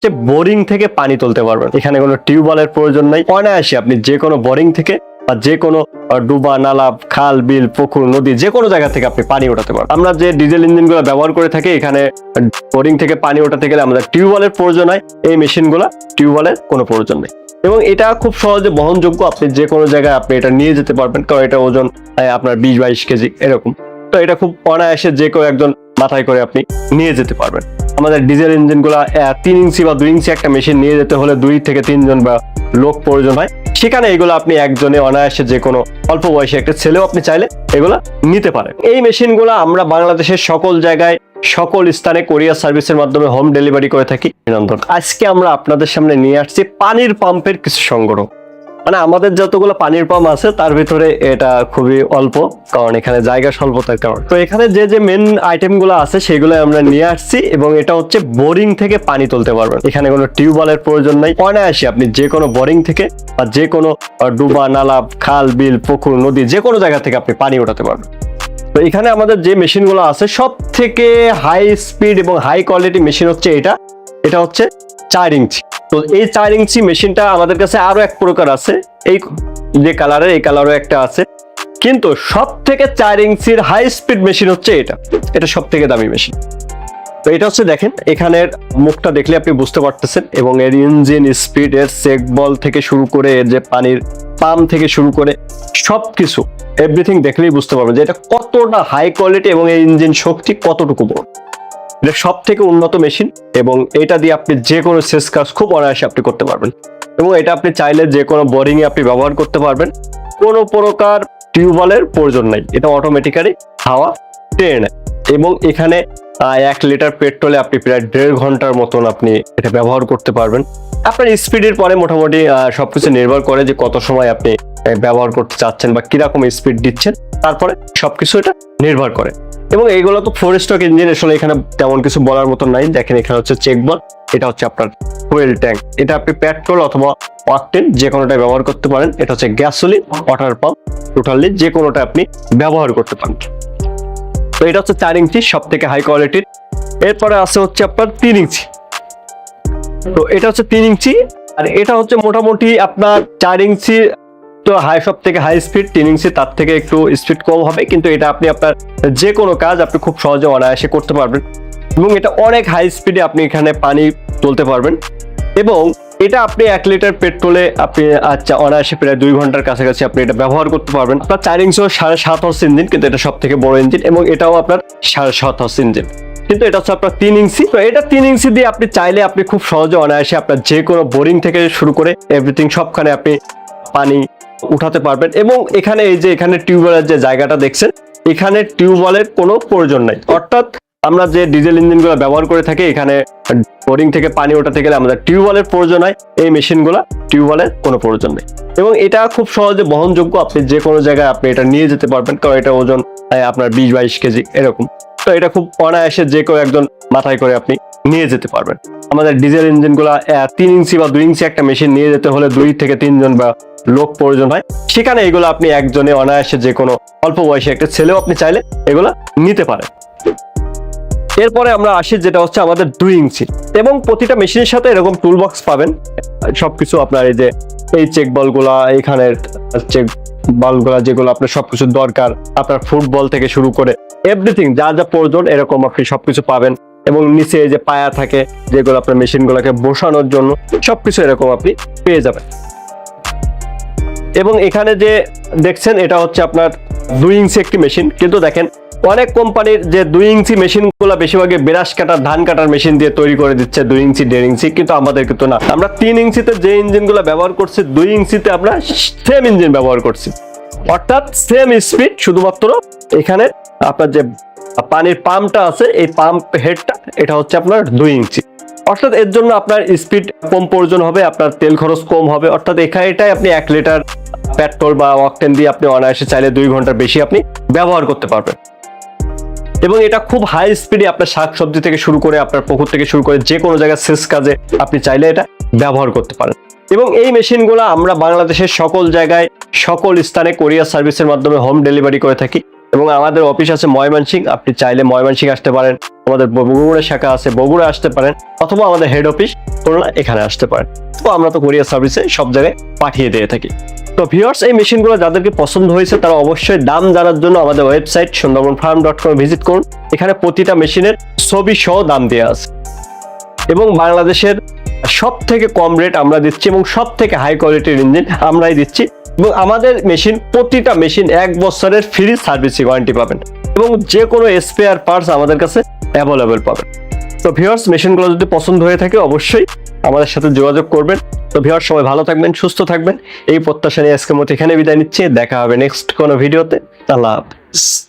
যে বোরিং থেকে পানি তুলতে পারবেন। এখানে কোনো টিউবওয়েলের প্রয়োজন নাই, অনায়াসে আপনি যে কোনো বোরিং থেকে বা যে কোনো ডুবা নালা, খাল, বিল, পুকুর, নদী যে কোনো জায়গা থেকে আপনি পানি ওঠাতে পারবেন। আমরা যে ডিজেল ইঞ্জিনগুলো ব্যবহার করে থাকি, এখানে বোরিং থেকে পানি ওঠাতে গেলে আমাদের টিউবওয়েলের প্রয়োজন হয়। এই মেশিনগুলো টিউবওয়েলের কোনো প্রয়োজন নেই এবং এটা খুব সহজে বহনযোগ্য। আপনি যে কোনো জায়গায় আপনি এটা নিয়ে যেতে পারবেন, কারণ এটা ওজন আপনার 20-22 কেজি এরকম। তো এটা খুব অনায়াসে যে কেউ একজন মাথায় করে আপনি নিয়ে যেতে পারবেন। আমাদের ডিজেল ইঞ্জিনগুলো 3 ইঞ্চি বা 2 ইঞ্চি একটা মেশিন নিয়ে যেতে হলে 2 থেকে 3 জন বা লোক প্রয়োজন হয়। সেখানে এগুলো আপনি একজনে অনায়াসে যে কোনো অল্প বয়সী একটা ছেলেও আপনি চাইলে এগুলো নিতে পারেন। এই মেশিনগুলো আমরা বাংলাদেশের সকল জায়গায় সকল স্থানে কোরিয়ার সার্ভিসের মাধ্যমে হোম ডেলিভারি করে থাকি। আজকে আমরা আপনাদের সামনে নিয়ে আসছি পানির পাম্পের কিছু সংগ্রহ। মানে আমাদের যতগুলো পানির পাম্প আছে তার ভিতরে এটা খুবই অল্প, কারণ এখানে জায়গা স্বল্পতার কারণ। তো এখানে যে মেন আইটেমগুলো আছে সেগুলো আমরা নিয়ে আসছি এবং এটা হচ্ছে বোরিং থেকে পানি তুলতে পারবেন। এখানে কোনো টিউবওয়েলের প্রয়োজন নাই, অনায়াসে আপনি যে কোনো বোরিং থেকে বা যে কোনো ডুবা নালা, খাল, বিল, পুকুর, নদী যে কোনো জায়গা থেকে আপনি পানি ওঠাতে পারবেন। তো এখানে আমাদের যে মেশিনগুলো আছে সব থেকে হাই স্পিড এবং হাই কোয়ালিটি মেশিন হচ্ছে এটা হচ্ছে 4 ইঞ্চি। তো এই 4 ইঞ্চি মেশিনটা আমাদের কাছে আরো এক প্রকার আছে, এই যে কালারের, এই কালারও একটা আছে, কিন্তু সব থেকে 4 ইঞ্চির হাই স্পিড মেশিন হচ্ছে এটা সব থেকে দামি মেশিন। তো এটা হচ্ছে দেখেন, এখানের মুখটা দেখলে আপনি বুঝতে পারতেছেন এবং এর ইঞ্জিন স্পিড, এর চেক বল থেকে শুরু করে এর যে পানির পাম্প থেকে শুরু করে সবকিছু এভরিথিং দেখলেই বুঝতে পারবেন যে এটা কতটা হাই কোয়ালিটি এবং এই ইঞ্জিন শক্তি কতটুকু বড়। এটা সব থেকে উন্নত মেশিন এবং এটা দিয়ে আপনি যে কোনো সেচ কাজ খুব অনায়াসে আপনি করতে পারবেন এবং এটা আপনি চাইলে যে কোনো বোরিং এ আপনি ব্যবহার করতে পারবেন। কোনো প্রকার টিউবওয়েলের প্রয়োজন নাই, এটা অটোমেটিক্যালি হাওয়া টেনে নেয় এবং এখানে 1 লিটার পেট্রোলে আপনি প্রায় 1.5 ঘন্টার মতন আপনি এটা ব্যবহার করতে পারবেন। আপনার স্পিডের পরে মোটামুটি সবকিছু নির্ভর করে যে কত সময় আপনি ব্যবহার করতে চাচ্ছেন বা কিরকম স্পিড দিচ্ছেন, তারপরে সবকিছু এটা নির্ভর করে। এবং এইগুলো তো 4 স্ট্রোক ইঞ্জিন, আসলে এখানে তেমন কিছু বলার মতো নাই। দেখেন এখানে হচ্ছে চেক বল, এটা হচ্ছে আপনার ফুয়েল ট্যাঙ্ক, এটা আপনি পেট্রোল অথবা অকটেন যে কোনোটা ব্যবহার করতে পারেন। এটা হচ্ছে গ্যাসোলিন, ওয়াটার পাম্প, টোটালি যে কোনোটা আপনি ব্যবহার করতে পারেন। তো এটা হচ্ছে 4 ইঞ্চি সব থেকে হাই কোয়ালিটির। এরপরে আছে হচ্ছে আপনার 3 ইঞ্চি। তো এটা হচ্ছে 3 ইঞ্চি আর এটা হচ্ছে মোটামুটি আপনার 4 ইঞ্চি তো হাই, সব থেকে হাই স্পিড। 3 ইঞ্চি তার থেকে একটু স্পিড কম হবে, কিন্তু এটা আপনি আপনার যে কোনো কাজ আপনি খুব সহজে অনায়াসে করতে পারবেন এবং এটা অনেক হাই স্পিডে আপনি এখানে পানি তুলতে পারবেন এবং এটা আপনি 1 লিটার পেট্রোলে আপনি অনায়াসে প্রায় 2 ঘন্টার কাছাকাছি আপনি এটা ব্যবহার করতে পারবেন। আপনার 4 ইঞ্চি 7.5 হর্স ইঞ্জিন, কিন্তু এটা সব থেকে বড় ইঞ্জিন এবং এটাও আপনার 7.5 হর্স ইঞ্জিন, কিন্তু এটা হচ্ছে আপনার 3 ইঞ্চি। তো এটা 3 ইঞ্চি দিয়ে আপনি চাইলে আপনি খুব সহজে অনায়াসে আপনার যে কোনো বোরিং থেকে শুরু করে এভরিথিং সবখানে আপনি পানি উঠাতে পারবেন এবং এখানে এই যে এখানে টিউবওয়েলের যে জায়গাটা দেখছেন, এখানে টিউবওয়েলের কোনো প্রয়োজন নাই। অর্থাৎ আমরা যে ডিজেল ইঞ্জিনগুলো ব্যবহার করে থাকি, এখানে বোরিং থেকে পানি ওঠাতে গেলে আমাদের টিউবওয়েলের প্রয়োজন হয়। এই মেশিনগুলো টিউবওয়েলের কোনো প্রয়োজন নেই এবং এটা খুব সহজে বহনযোগ্য। আপনি যে কোনো জায়গায় আপনি এটা নিয়ে যেতে পারবেন, কারণ এটা ওজন আপনার 20-22 কেজি এরকম। তো এটা খুব অনায়াসে যে কেউ একজন মাথায় করে আপনি নিয়ে যেতে পারবেন। আমাদের ডিজেল ইঞ্জিনগুলো 3 ইঞ্চি বা 2 ইঞ্চি একটা মেশিন নিয়ে যেতে হলে 2 থেকে 3 জন বা লোক প্রয়োজন হয়। সেখানে এগুলো আপনি একজনে অনায়াসে যে কোনো অল্প বয়সী একটা ছেলেও আপনি চাইলে এগুলো নিতে পারেন। এরপরে আমরা আসি যেটা হচ্ছে আমাদের 2 ইঞ্চি এবং প্রতিটা মেশিনের সাথে এরকম টুল বক্স পাবেন। সবকিছু আপনার এই যে এই চেক বলগুলা, এখানের চেক বলগুলা যেগুলো আপনার সবকিছু দরকার, আপনার ফুটবল থেকে শুরু করে এভরিথিং যা যা প্রয়োজন এরকম আপনি সবকিছু পাবেন এবং নিচে এই যে পায়া থাকে যেগুলো আপনার মেশিনগুলোকে বসানোর জন্য, সবকিছু এরকম আপনি পেয়ে যাবেন। এবং এখানে যে দেখছেন এটা হচ্ছে আপনার 2 ইঞ্চি একটি মেশিন, কিন্তু দেখেন অনেক কোম্পানির যে 2 ইঞ্চি মেশিনগুলো বেশিরভাগই ব্রাশ কাটার, ধান কাটার মেশিন দিয়ে তৈরি করে দিচ্ছে 2 ইঞ্চি 1.5 ইঞ্চি, কিন্তু আমাদের কিন্তু না। আমরা 3 ইঞ্চিতে যে ইঞ্জিনগুলো ব্যবহার করছি, 2 ইঞ্চিতে আমরা সেম ইঞ্জিন ব্যবহার করছি, অর্থাৎ সেম স্পিড। শুধুমাত্র এখানে আপনার যে পানির পাম্পটা আছে, এই পাম্প হেডটা এটা হচ্ছে আপনার 2 ইঞ্চি, অর্থাৎ এর জন্য আপনার স্পিড কম প্রয়োজন হবে, আপনার তেল খরচ কম হবে। অর্থাৎ এটাই আপনি 1 লিটার পেট্রোল বা অকটেন দিয়ে আপনি অনায়াসে চাইলে 2 ঘন্টার বেশি আপনি ব্যবহার করতে পারবেন এবং এটা খুব হাই স্পিডে আপনার শাকসবজি থেকে শুরু করে আপনার পুকুর থেকে শুরু করে যে কোনো জায়গায় সেচ কাজে আপনি চাইলে এটা ব্যবহার করতে পারেন। এবং এই মেশিনগুলো আমরা বাংলাদেশের সকল জায়গায় সকল স্থানে কোরিয়ার সার্ভিসের মাধ্যমে হোম ডেলিভারি করে থাকি। এবং আমাদের অফিস আছে ময়মনসিংহ, আপনি চাইলে ময়মনসিংহ আসতে পারেন, আমাদের বগুড়া শাখা আছে বগুড়া আসতে পারেন, অথবা আমাদের হেড অফিস খুলনা এখানে আসতে পারেন। তো আমরা তো কুরিয়ার সার্ভিসে সব জায়গায় পাঠিয়ে দিয়ে থাকি। তো ভিউয়ার্স, এই মেশিনগুলো যাদেরকে পছন্দ হয়েছে তারা অবশ্যই দাম জানার জন্য আমাদের ওয়েবসাইট sundarbanfarm.com ভিজিট করুন। এখানে প্রতিটা মেশিনের ছবি সহ দাম দেওয়া আছে এবং বাংলাদেশের সব থেকে কম রেট আমরা দিচ্ছি এবং সব থেকে হাই কোয়ালিটির ইঞ্জিন আমরাই দিচ্ছি। এবং আমাদের মেশিন, প্রতিটা মেশিন 1 বছরের ফ্রি সার্ভিসিং ওয়ারেন্টি পাবেন এবং যে কোনো স্পেয়ার পার্টস আমাদের কাছে অ্যাভেলেবেল পাবেন। তো ভিউয়ার্স, মেশিনগুলো যদি পছন্দ হয়ে থাকে অবশ্যই আমাদের সাথে যোগাযোগ করবেন। তো ভিউয়ার্স, সবাই ভালো থাকবেন, সুস্থ থাকবেন, এই প্রত্যাশা নিয়ে আজকের মতো এখানে বিদায় নিচ্ছি। দেখা হবে নেক্সট কোনো ভিডিওতে। আল্লাহ হাফেজ।